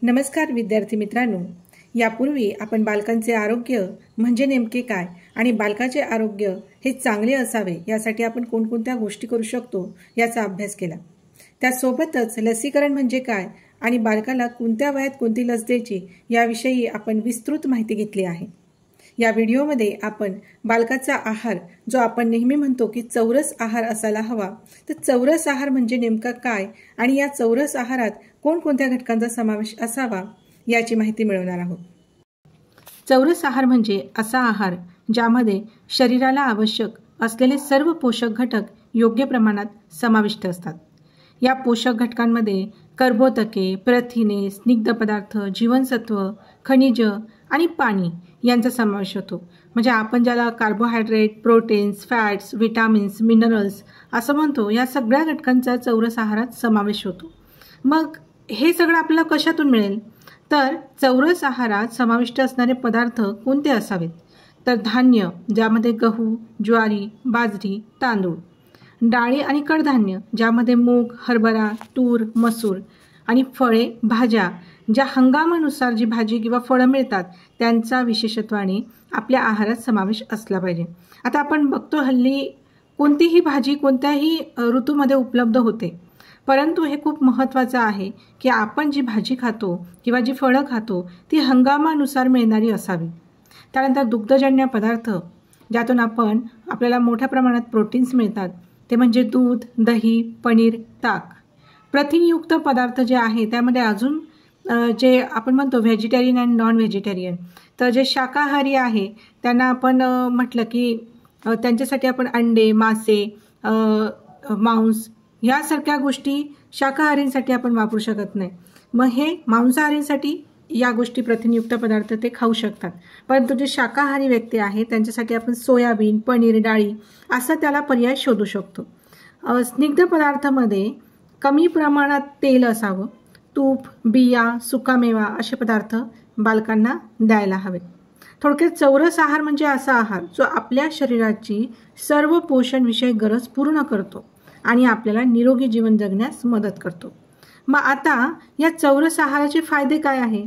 नमस्कार विद्यार्थी मित्रांनो, यापूर्वी आपण बालकांचे आरोग्य म्हणजे नेमके काय आणि बालकाचे आरोग्य हे चांगले असावे यासाठी आपण कोणकोणत्या गोष्टी करू शकतो याचा अभ्यास केला। त्यासोबतच लसीकरण म्हणजे काय आणि बालकाला कोणत्या वयात कोणती लस द्यायची याविषयी आपण विस्तृत माहिती घेतली आहे। या व्हिडिओमध्ये आपण बालकाचा आहार जो आपण नेहमी म्हणतो की चौरस आहार असायला हवा, तर चौरस आहार म्हणजे नेमका काय आणि या चौरस आहारात कोणकोणत्या घटकांचा समावेश असावा याची माहिती मिळवणार आहोत। चौरस आहार म्हणजे असा आहार ज्यामध्ये शरीराला आवश्यक असलेले सर्व पोषक घटक योग्य प्रमाणात समाविष्ट असतात। या पोषक घटकांमध्ये कर्बोदके, प्रथिने, स्निग्ध पदार्थ, जीवनसत्व, खनिज आणि पाणी यांचा समावेश होतो। म्हणजे आपण ज्याला carbohydrate, proteins, fats, vitamins, minerals असं म्हणतो, या सगळ्या घटकांचा चौरस आहारात समावेश होतो। मग हे सगळं आपल्याला कशातून मिळेल? तर चौरस आहारात समाविष्ट असणारे पदार्थ कोणते असावेत? तर धान्य ज्यामध्ये गहू, ज्वारी, बाजरी, तांदूळ, डाळी आणि कडधान्य ज्यामध्ये मूग, हरभरा, तूर, मसूर आणि फळे, भाज्या ज्या हंगामानुसार जी भाजी किंवा फळं मिळतात त्यांचा विशेषत्वाने आपल्या आहारात समावेश असला पाहिजे। आता आपण बघतो हल्ली कोणतीही भाजी कोणत्याही ऋतूमध्ये उपलब्ध होते, परंतु हे खूप महत्त्वाचं आहे की आपण जी भाजी खातो किंवा जी फळं खातो ती हंगामानुसार मिळणारी असावी। त्यानंतर दुग्धजन्य पदार्थ ज्यातून आपल्याला मोठ्या प्रमाणात प्रोटीन्स मिळतात ते म्हणजे दूध, दही, पनीर, ताक। प्रथिनयुक्त पदार्थ जे आहे त्यामध्ये अजून जे आपण म्हणतो व्हेजिटेरियन अँड नॉन व्हेजिटेरियन, तर जे शाकाहारी आहे त्यांना आपण म्हटलं की त्यांच्यासाठी आपण अंडे, मासे, मांस यासारख्या गोष्टी शाकाहारींसाठी आपण वापरू शकत नाही। मग हे मांसाहारींसाठी या गोष्टी प्रथिनयुक्त पदार्थ ते खाऊ शकतात, परंतु जे शाकाहारी व्यक्ती आहे त्यांच्यासाठी आपण सोयाबीन, पनीर, डाळी असा त्याला पर्याय शोधू शकतो। स्निग्ध पदार्थामध्ये कमी प्रमाणात तेल असावं, तूप, बिया, सुकामेवा असे पदार्थ बालकांना द्यायला हवे। थोडक्यात चौरस आहार म्हणजे असा आहार जो आपल्या शरीराची सर्व पोषणविषयक गरज पूर्ण करतो आणि आपल्याला निरोगी जीवन जगण्यास मदत करतो। मग आता या चौरस आहाराचे फायदे काय आहे?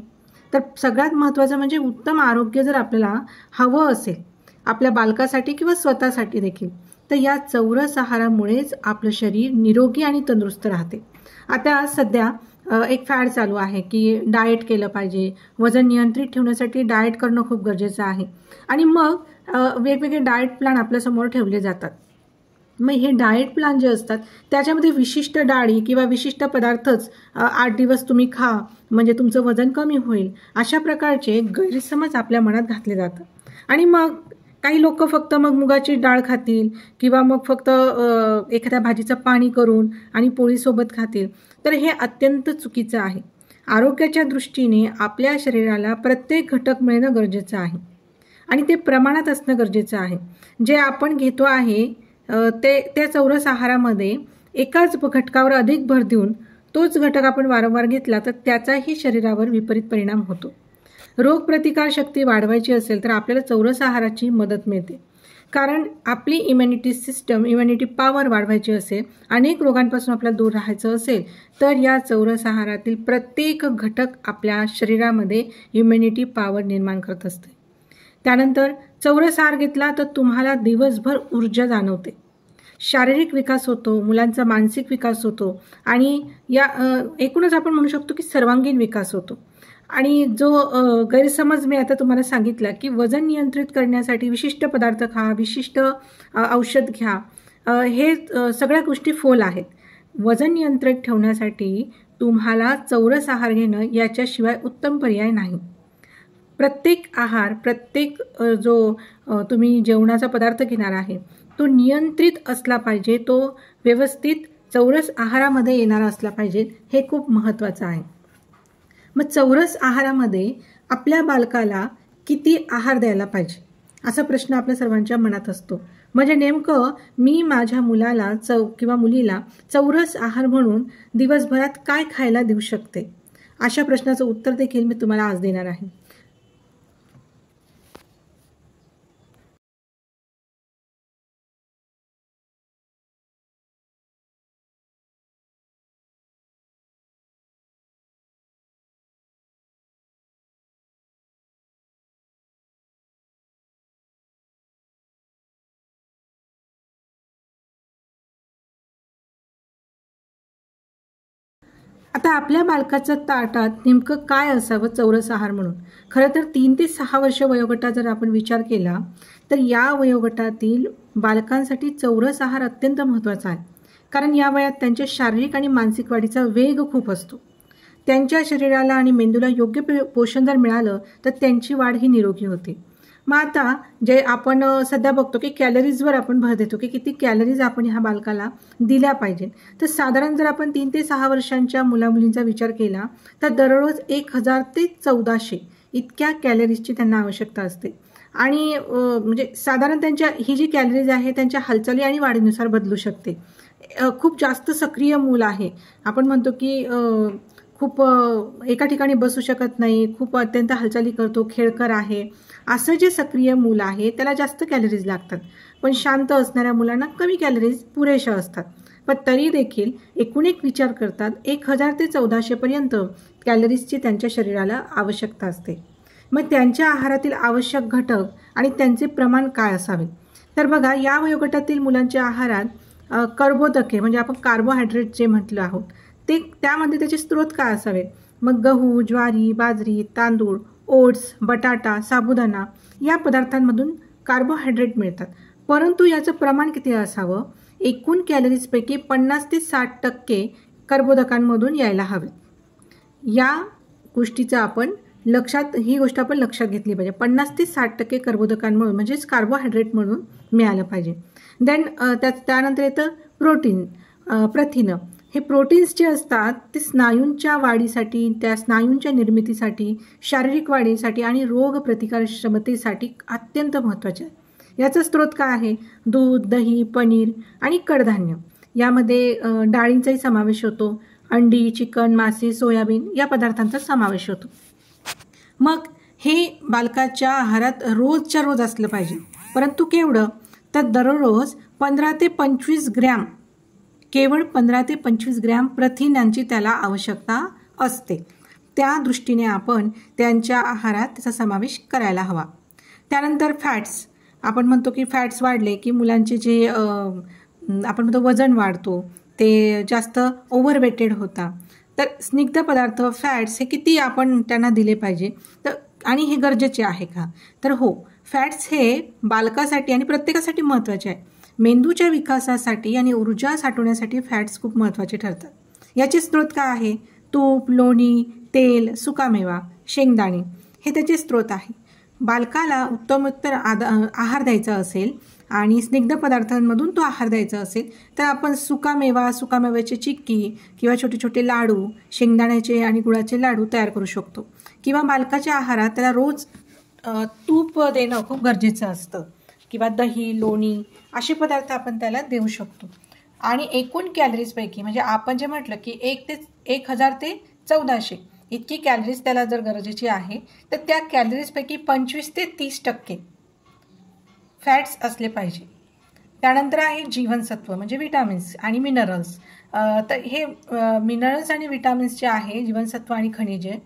तर सगळ्यात महत्त्वाचं म्हणजे उत्तम आरोग्य जर आपल्याला हवं असेल आपल्या बालकासाठी किंवा स्वतःसाठी देखील, तर या चौरस आहारामुळेच आपलं शरीर निरोगी आणि तंदुरुस्त राहते। आता सध्या एक फॅड चालू आहे की डाएट केलं पाहिजे, वजन नियंत्रित ठेवण्यासाठी डाएट करणं खूप गरजेचं आहे आणि मग वेगवेगळे डाएट प्लॅन आपल्यासमोर ठेवले जातात। मग हे डाएट प्लॅन जे असतात त्याच्यामध्ये विशिष्ट डाळी किंवा विशिष्ट पदार्थच 8 दिवस तुम्ही खा म्हणजे तुमचं वजन कमी होईल, अशा प्रकारचे गैरसमज आपल्या मनात घातले जातात। आणि मग काही लोक फक्त मग मुगाची डाळ खातील किंवा मग फक्त एखाद्या भाजीचं पाणी करून आणि पोळीसोबत खातील, तर हे अत्यंत चुकीचं आहे। आरोग्याच्या दृष्टीने आपल्या शरीराला प्रत्येक घटक मिळणं गरजेचं आहे आणि ते प्रमाणात असणं गरजेचं आहे। जे आपण घेतो आहे त्या चौरस आहारामध्ये एकाच घटकावर अधिक भर देऊन तोच घटक आपण वारंवार घेतला तर त्याचाही शरीरावर विपरीत परिणाम होतो। रोगप्रतिकारशक्ती वाढवायची असेल तर आपल्याला चौरस आहाराची मदत मिळते, कारण आपली इम्युनिटी पॉवर वाढवायची असेल, अनेक रोगांपासून आपल्याला दूर राहायचं असेल, तर या चौरस आहारातील प्रत्येक घटक आपल्या शरीरामध्ये इम्युनिटी पॉवर निर्माण करत असते। त्यानंतर चौरस आहार घेतला तर तुम्हाला दिवसभर ऊर्जा जाणवते, शारीरिक विकास होतो, मुलांचा मानसिक विकास होतो आणि या एकूणच आपण म्हणू शकतो की सर्वांगीण विकास होतो। आणि जो गैरसमज मी आता तुम्हाला सांगितला की वजन नियंत्रित करण्यासाठी विशिष्ट पदार्थ खा, विशिष्ट औषध घ्या, हे सगळ्या गोष्टी फोल आहेत। वजन नियंत्रित ठेवण्यासाठी तुम्हाला चौरस आहार घेणं याच्याशिवाय उत्तम पर्याय नाही। प्रत्येक आहार, प्रत्येक जो तुम्ही जेवणाचा पदार्थ घेणार आहे तो नियंत्रित असला पाहिजे, तो व्यवस्थित चौरस आहारामध्ये येणारा असला पाहिजे, हे खूप महत्त्वाचं आहे। मग चौरस आहारामध्ये आपल्या बालकाला किती आहार द्यायला पाहिजे असा प्रश्न आपल्या सर्वांच्या मनात असतो। म्हणजे नेमकं मी माझ्या मुलाला किंवा मुलीला चौरस आहार म्हणून दिवसभरात काय खायला देऊ शकते, अशा प्रश्नाचं उत्तर देखील मी तुम्हाला आज देणार आहे। आता आपल्या बालकाच्या ताटात नेमकं काय असावं चौरस आहार म्हणून? खरं तर 3 ते 6 वर्ष वयोगटात जर आपण विचार केला तर या वयोगटातील बालकांसाठी चौरस आहार अत्यंत महत्त्वाचा आहे. कारण या वयात त्यांच्या शारीरिक आणि मानसिक वाढीचा वेग खूप असतो. त्यांच्या शरीराला आणि मेंदूला योग्य पोषण जर मिळालं तर त्यांची वाढ ही निरोगी होते. मग आता जे आपण सध्या बघतो की कॅलरीजवर आपण भर देतो की किती कॅलरीज आपण ह्या बालकाला दिल्या पाहिजे. तर साधारण जर आपण 3 ते 6 वर्षांच्या मुलामुलींचा विचार केला तर दररोज 1000 ते 1400 इतक्या कॅलरीजची त्यांना आवश्यकता असते. आणि म्हणजे साधारण त्यांच्या ही जी कॅलरीज आहे त्यांच्या हालचाली आणि वाढीनुसार बदलू शकते. खूप जास्त सक्रिय मूल आहे, आपण म्हणतो की खूप एका ठिकाणी बसू शकत नाही, खूप अत्यंत हालचाली करतो, खेळकर आहे, असं जे सक्रिय मूल आहे त्याला जास्त कॅलरीज लागतात. पण शांत असणाऱ्या मुलांना कमी कॅलरीज पुरेशा असतात. पण तरी देखील एकूण एक विचार करतात 1000 ते 1400 पर्यंत कॅलरीजची त्यांच्या शरीराला आवश्यकता असते. मग त्यांच्या आहारातील आवश्यक घटक आणि त्यांचे प्रमाण काय असावे? तर बघा, या वयोगटातील मुलांच्या आहारात कर्बोदके म्हणजे आपण कार्बोहायड्रेट जे म्हटलं आहोत ते त्यामध्ये त्याचे स्रोत काय असावे? मग गहू, ज्वारी, बाजरी, तांदूळ, ओट्स, बटाटा, साबुदाणा या पदार्थांमधून कार्बोहायड्रेट मिळतात. परंतु याचं प्रमाण किती असावं? एकूण कॅलरीजपैकी 50 ते 60% कर्बोदकांमधून यायला हवे. या गोष्टीचं आपण ही गोष्ट आपण लक्षात घेतली पाहिजे. 50 ते 60% कर्बोदकांमधून म्हणजेच कार्बोहायड्रेट म्हणून मिळालं पाहिजे. देन त्यानंतर येतं प्रोटीन, प्रथिनं. हे प्रोटीन्स जे असतात ते स्नायूंच्या वाढीसाठी, त्या स्नायूंच्या निर्मितीसाठी, शारीरिक वाढीसाठी आणि रोग प्रतिकार क्षमतेसाठी अत्यंत महत्त्वाचे आहे. याचा स्रोत काय आहे? दूध, दही, पनीर आणि कडधान्य. यामध्ये डाळींचाही समावेश होतो. अंडी, चिकन, मासे, सोयाबीन या पदार्थांचा समावेश होतो. मग हे बालकाच्या आहारात रोजच्या रोज असलं पाहिजे. परंतु केवढं? तर दररोज 15 ते 25 ग्रॅम, केवळ 15 ते 25 ग्रॅम प्रथिनांची त्याला आवश्यकता असते. त्या दृष्टीने आपण त्यांच्या आहारात त्याचा समावेश करायला हवा. त्यानंतर फॅट्स. आपण म्हणतो की फॅट्स वाढले की मुलांचे जे आपण म्हणतो वजन वाढतो, ते जास्त ओव्हरवेटेड होता. तर स्निग्ध पदार्थ, फॅट्स हे किती आपण त्यांना दिले पाहिजे तर आणि हे गरजेचे आहे का? तर हो, फॅट्स हे बालकासाठी आणि प्रत्येकासाठी महत्त्वाचे आहे. मेंदूच्या विकासासाठी आणि ऊर्जा साठवण्यासाठी फॅट्स खूप महत्त्वाचे ठरतात. याचे स्रोत काय आहे? तूप, लोणी, तेल, सुकामेवा, शेंगदाणे हे त्याचे स्रोत आहे. बालकाला उत्तमोत्तर आहार द्यायचा असेल आणि स्निग्ध पदार्थांमधून तो आहार द्यायचा असेल तर आपण सुकामेव्याची चिक्की किंवा छोटे छोटे लाडू, शेंगदाण्याचे आणि गुळाचे लाडू तयार करू शकतो. किंवा बालकाच्या आहारात त्याला रोज तूप देणं खूप गरजेचं असतं. किंवा दही, लोणी असे पदार्थ आपण त्याला देऊ शकतो. आणि एकूण कॅलरीजपैकी म्हणजे आपण जे म्हटलं की 1000 ते 1400 इतकी कॅलरीज त्याला जर गरजेची आहे तर त्या कॅलरीजपैकी 25 ते 30% फॅट्स असले पाहिजे. त्यानंतर आहे जीवनसत्व म्हणजे विटामिन्स आणि मिनरल्स. तर हे मिनरल्स आणि विटामिन्स जे आहे, जीवनसत्व आणि खनिजे,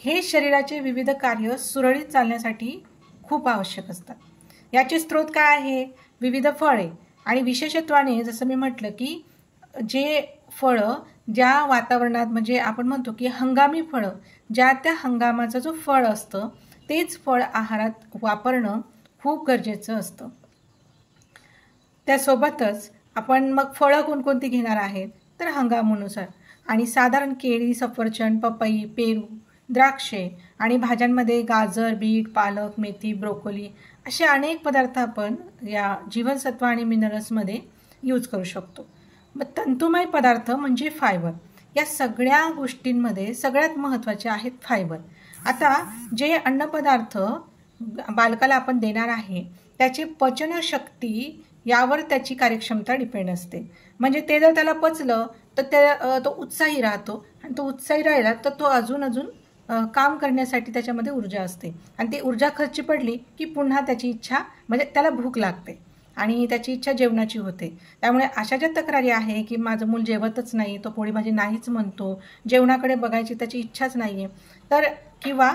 हे शरीराचे विविध कार्य सुरळीत चालण्यासाठी खूप आवश्यक असतात. याचे स्रोत काय आहे? विविध फळे आणि विशेषत्वाने जसं मी म्हटलं की जे फळं ज्या वातावरणात म्हणजे आपण म्हणतो की हंगामी फळं, ज्या त्या हंगामाचं जो फळ असतं तेच फळ आहारात वापरणं खूप गरजेचं असतं. त्यासोबतच आपण मग फळं कोणकोणती घेणार आहेत तर हंगामानुसार. आणि साधारण केळी, सफरचंद, पपई, पेरू, द्राक्षे आणि भाज्यांमध्ये गाजर, बीट, पालक, मेथी, ब्रोकोली असे अनेक पदार्थ आपण या जीवनसत्व आणि मिनरल्समध्ये यूज करू शकतो. मग तंतुमय पदार्थ म्हणजे फायबर. या सगळ्या गोष्टींमध्ये सगळ्यात महत्त्वाचे आहेत फायबर. आता जे अन्नपदार्थ बालकाला आपण देणार आहे त्याची पचनशक्ती यावर त्याची कार्यक्षमता डिपेंड असते. म्हणजे ते जर त्याला पचलं तर तो उत्साही राहतो आणि तो उत्साही राहिला तर तो अजून काम करण्यासाठी त्याच्यामध्ये ऊर्जा असते. आणि ती ऊर्जा खर्ची पडली की पुन्हा त्याची इच्छा म्हणजे त्याला भूक लागते आणि त्याची इच्छा जेवणाची होते. त्यामुळे अशा ज्या तक्रारी आहे की माझं मूल जेवतच नाही, तो पोळी भाजी नाहीच म्हणतो, जेवणाकडे बघायची त्याची इच्छाच नाही आहे, तर किंवा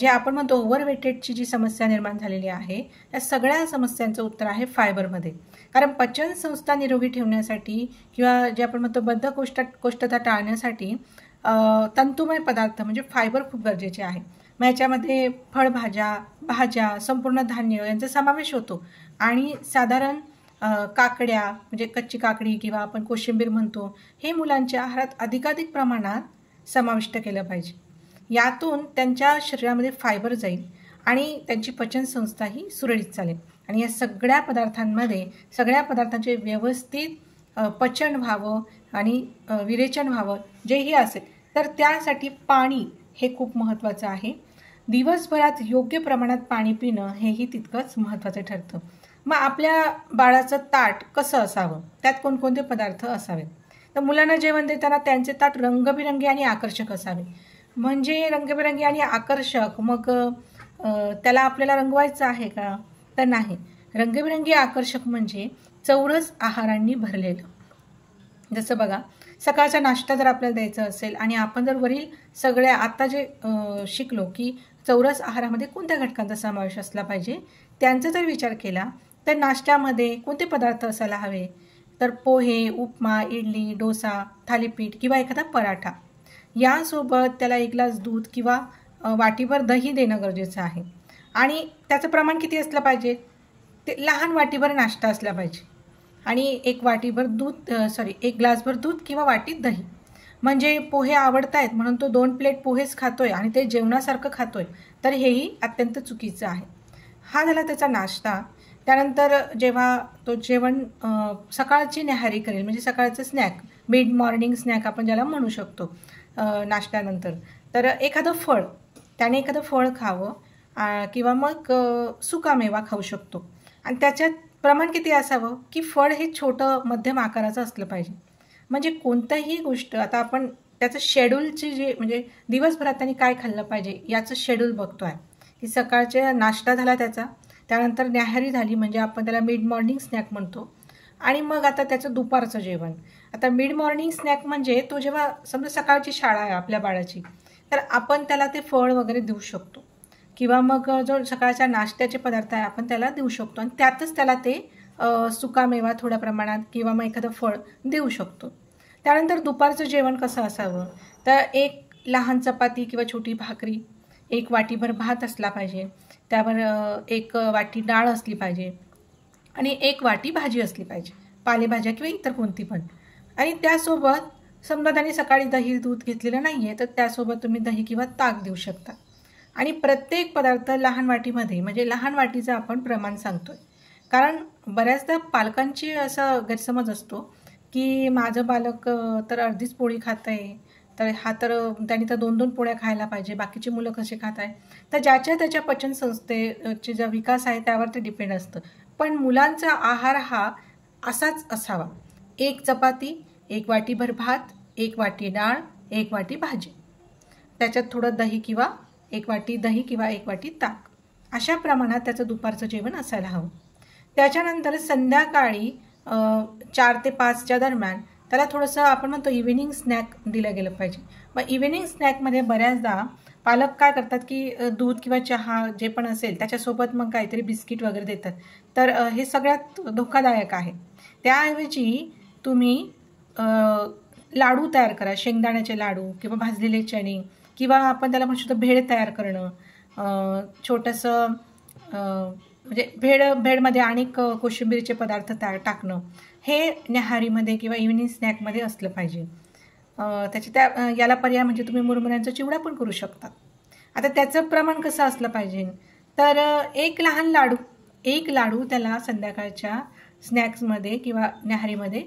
जे आपण म्हणतो ओव्हरवेटेडची जी समस्या निर्माण झालेली आहे त्या सगळ्या समस्यांचं उत्तर आहे फायबरमध्ये. कारण पचन संस्था निरोगी ठेवण्यासाठी किंवा जे आपण म्हणतो बद्धकोष्ठता टाळण्यासाठी तंतुमय पदार्थ म्हणजे फायबर खूप गरजेचे आहे. मग याच्यामध्ये फळभाज्या, भाज्या, संपूर्ण धान्य यांचा समावेश होतो आणि साधारण काकड्या म्हणजे कच्ची काकडी किंवा आपण कोशिंबीर म्हणतो, हे मुलांच्या आहारात अधिकाधिक प्रमाणात समाविष्ट केलं पाहिजे. यातून त्यांच्या शरीरामध्ये फायबर जाईल आणि त्यांची पचनसंस्थाही सुरळीत चालेल आणि या सगळ्या पदार्थांचे व्यवस्थित पचन व्हावं आणि विरेचन व्हावं जेही असेल तर त्यासाठी पाणी हे खूप महत्त्वाचं आहे. दिवसभरात योग्य प्रमाणात पाणी पिणं हेही तितकंच महत्त्वाचं ठरतं. मग आपल्या बाळाचं ताट कसं असावं, त्यात कोणकोणते पदार्थ असावेत? तर मुलांना जेवण देताना त्यांचे ताट रंगबिरंगी आणि आकर्षक असावे. म्हणजे रंगबिरंगी आणि आकर्षक, मग त्याला आपल्याला रंगवायचं आहे का? तर नाही. रंगबिरंगी आकर्षक म्हणजे चौरस आहारांनी भरलेलं. जसं बघा, सकाळचा नाश्ता जर आपल्याला द्यायचा असेल आणि आपण जर वरील सगळ्या आता जे शिकलो की चौरस आहारामध्ये कोणत्या घटकांचा समावेश असला पाहिजे त्यांचा जर विचार केला तर नाश्त्यामध्ये कोणते पदार्थ असायला हवे? तर पोहे, उपमा, इडली, डोसा, थालीपीठ किंवा एखादा पराठा. यासोबत त्याला 1 ग्लास दूध किंवा वाटीभर दही देणं गरजेचं आहे. आणि त्याचं प्रमाण किती असलं पाहिजे? ते लहान वाटीभर नाश्ता असला पाहिजे आणि 1 ग्लासभर दूध किंवा वाटीत दही. म्हणजे पोहे आवडत आहेत म्हणून तो 2 प्लेट पोहेच खातोय आणि ते जेवणासारखं खातोय, तर हेही अत्यंत चुकीचं आहे. हा झाला त्याचा नाश्ता. त्यानंतर जेव्हा तो जेवण सकाळची न्याहारी करेल म्हणजे सकाळचं स्नॅक, मिड मॉर्निंग स्नॅक आपण ज्याला म्हणू शकतो नाश्त्यानंतर, तर त्याने एखादं फळ खावं किंवा मग सुकामेवा खाऊ शकतो. आणि त्याच्यात प्रमाण किती असावं की फळ हे छोटं मध्यम आकाराचं असलं पाहिजे. म्हणजे कोणतीही गोष्ट आता आपण त्याचं शेड्यूलची जे म्हणजे दिवसभरात त्यांनी काय खाल्लं पाहिजे याचं शेड्यूल बघतो आहे की सकाळचा नाश्ता झाला त्याचा, त्यानंतर न्याहारी झाली म्हणजे आपण त्याला मिड मॉर्निंग स्नॅक म्हणतो, आणि मग आता त्याचं दुपारचं जेवण. आता मिड मॉर्निंग स्नॅक म्हणजे तो जेव्हा समजा सकाळची शाळा आहे आपल्या बाळाची, तर आपण त्याला ते फळ वगैरे देऊ शकतो किंवा मग जो सकाळच्या नाश्त्याचे पदार्थ आहे आपण त्याला देऊ शकतो आणि त्यातच त्याला ते सुकामेवा थोड्या प्रमाणात किंवा मग एखादं फळ देऊ शकतो. त्यानंतर दुपारचं जेवण कसं असावं? तर 1 लहान चपाती किंवा छोटी भाकरी, 1 वाटीभर भात असला पाहिजे, त्यावर 1 वाटी डाळ असली पाहिजे आणि 1 वाटी भाजी असली पाहिजे, पालेभाज्या किंवा इतर कोणती पण. आणि त्यासोबत समजा त्यांनी सकाळी दही दूध घेतलेलं नाही आहे तर त्यासोबत तुम्ही दही किंवा ताक देऊ शकता. आणि प्रत्येक पदार्थ लहान वाटीमध्ये म्हणजे लहान वाटीचं आपण प्रमाण सांगतोय, कारण बऱ्याचदा पालकांची असा गैरसमज असतो की माझं बालक तर अर्धीच पोळी खात आहे, तर त्यांनी तर 2-2 पोळ्या खायला पाहिजे, बाकीची मुलं कसे खात आहे. तर ज्याच्या त्याच्या पचनसंस्थेचे जो विकास आहे त्यावर ते डिपेंड असतं. पण मुलांचा आहार हा असाच असावा. 1 चपाती, 1 वाटीभर भात, 1 वाटी डाळ, 1 वाटी भाजी, त्याच्यात थोडं दही किंवा 1 वाटी दही किंवा 1 वाटी ताक, अशा प्रमाणात त्याचं दुपारचं जेवण असायला हवं. त्याच्यानंतर संध्याकाळी 4 ते 5च्या दरम्यान त्याला थोडंसं आपण म्हणतो इव्हिनिंग स्नॅक दिलं गेलं पाहिजे. मग इव्हिनिंग स्नॅकमध्ये बऱ्याचदा पालक काय करतात की दूध किंवा चहा जे पण असेल त्याच्यासोबत मग काहीतरी बिस्किट वगैरे देतात, तर हे सगळ्यात धोकादायक आहे. त्याऐवजी तुम्ही लाडू तयार करा, शेंगदाण्याचे लाडू किंवा भाजलेले चणे किंवा आपण त्याला म्हणू शकतो भेळ तयार करणं, छोटंसं म्हणजे भेळमध्ये अनेक कोशिंबीरचे पदार्थ टाकणं, हे न्याहारीमध्ये किंवा इव्हिनिंग स्नॅकमध्ये असलं पाहिजे. याला पर्याय म्हणजे तुम्ही मुरमुऱ्यांचा चिवडा पण करू शकता. आता त्याचं प्रमाण कसं असलं पाहिजे? तर 1 लहान लाडू, 1 लाडू त्याला संध्याकाळच्या स्नॅक्समध्ये किंवा न्याहारीमध्ये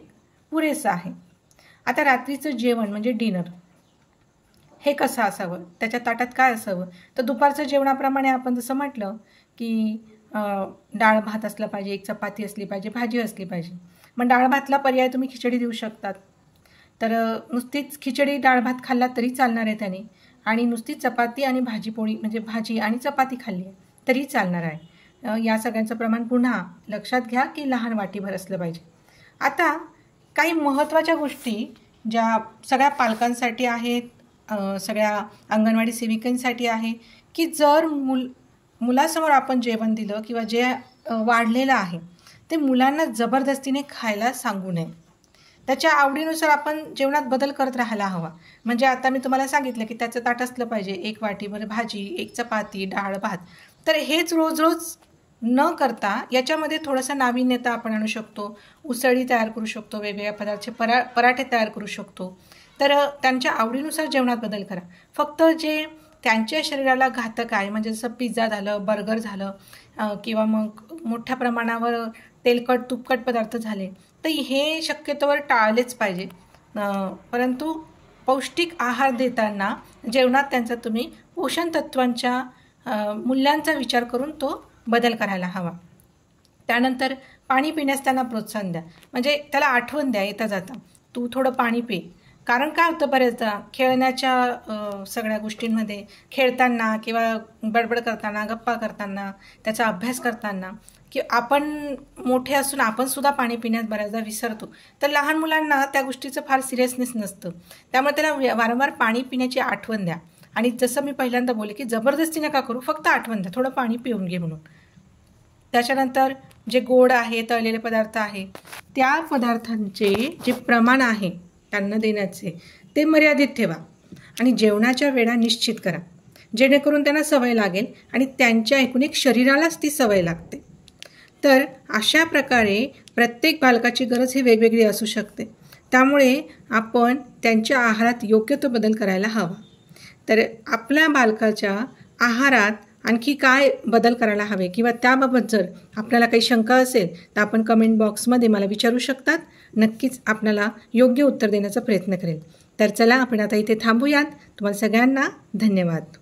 पुरेसं आहे. आता रात्रीचं जेवण म्हणजे डिनर हे कसं असावं, त्याच्या ताटात काय असावं? तर दुपारचं जेवणाप्रमाणे आपण जसं म्हटलं की डाळ भात असला पाहिजे, 1 चपाती असली पाहिजे, भाजी असली पाहिजे. मग डाळ भातला पर्याय तुम्ही खिचडी देऊ शकतात. तर नुसतीच खिचडी डाळ भात खाल्ला तरी चालणार आहे त्याने, आणि नुसतीच चपाती आणि भाजी म्हणजे भाजी आणि चपाती खाल्ली तरी चालणार आहे. या सगळ्यांचं प्रमाण पुन्हा लक्षात घ्या की लहान वाटीभर असलं पाहिजे. आता काही महत्त्वाच्या गोष्टी ज्या सगळ्या पालकांसाठी आहेत, सगळ्या अंगणवाडी सेविकांसाठी आहे की जर मुलासमोर आपण जेवण दिलं किंवा जे वाढलेलं आहे ते मुलांना जबरदस्तीने खायला सांगू नये. त्याच्या आवडीनुसार आपण जेवणात बदल करत राहायला हवा. म्हणजे आता मी तुम्हाला सांगितलं की त्याचं ताट असलं पाहिजे, 1 वाटीभर भाजी, 1 चपाती, डाळ, भात. तर हेच रोज रोज न करता याच्यामध्ये थोडंसं नाविन्यता आपण आणू शकतो. उसळी तयार करू शकतो, वेगवेगळ्या पदार्थाचे पराठे तयार करू शकतो. तर त्यांच्या आवडीनुसार जेवणात बदल करा. फक्त जे त्यांच्या शरीराला घातक आहे, म्हणजे जसं पिझ्झा झालं, बर्गर झालं किंवा मग मोठ्या प्रमाणावर तेलकट तुपकट पदार्थ झाले, तर हे शक्यतोवर टाळलेच पाहिजे. परंतु पौष्टिक आहार देताना जेवणात त्यांचा तुम्ही पोषण तत्वांच्या मूल्यांचा विचार करून तो बदल करायला हवा. त्यानंतर पाणी पिण्यास त्यांना प्रोत्साहन द्या. म्हणजे त्याला आठवण द्या येता जाता, तू थोडं पाणी पी. कारण काय होतं, बरेचदा खेळण्याच्या सगळ्या गोष्टींमध्ये खेळताना किंवा बडबड करताना, गप्पा करताना, त्याचा अभ्यास करताना की आपण मोठे असून आपण सुद्धा पाणी पिण्यात बऱ्याचदा विसरतो. तर लहान मुलांना त्या गोष्टीचं फार सिरियसनेस नसतं. त्यामुळे त्याला वारंवार पाणी पिण्याची आठवण द्या. आणि जसं मी पहिल्यांदा बोलले की जबरदस्ती नका करू, फक्त आठवण द्या, थोडं पाणी पिऊन घे म्हणून. त्याच्यानंतर जे गोड आहे, तळलेले पदार्थ आहे, त्या पदार्थांचे जे प्रमाण आहे त्यांना देण्याचे ते मर्यादित ठेवा. आणि जेवणाच्या वेळा निश्चित करा, जेणेकरून त्यांना सवय लागेल आणि त्यांच्या एकूण एक शरीरालाच ती सवय लागते. तर अशा प्रकारे प्रत्येक बालकाची गरज ही वेगवेगळी असू शकते. त्यामुळे आपण त्यांच्या आहारात योग्य तो बदल करायला हवा. तर आपल्या बालकाच्या आहारात आणखी काय बदल करायला हवे किंवा त्याबाबत जर आपल्याला काही शंका असेल तर आपण कमेंट बॉक्समध्ये मला विचारू शकतात. नक्कीच आपल्याला योग्य उत्तर देण्याचा प्रयत्न करेल. तर चला आपण आता इथे थांबूयात. तुम्हाला सगळ्यांना धन्यवाद.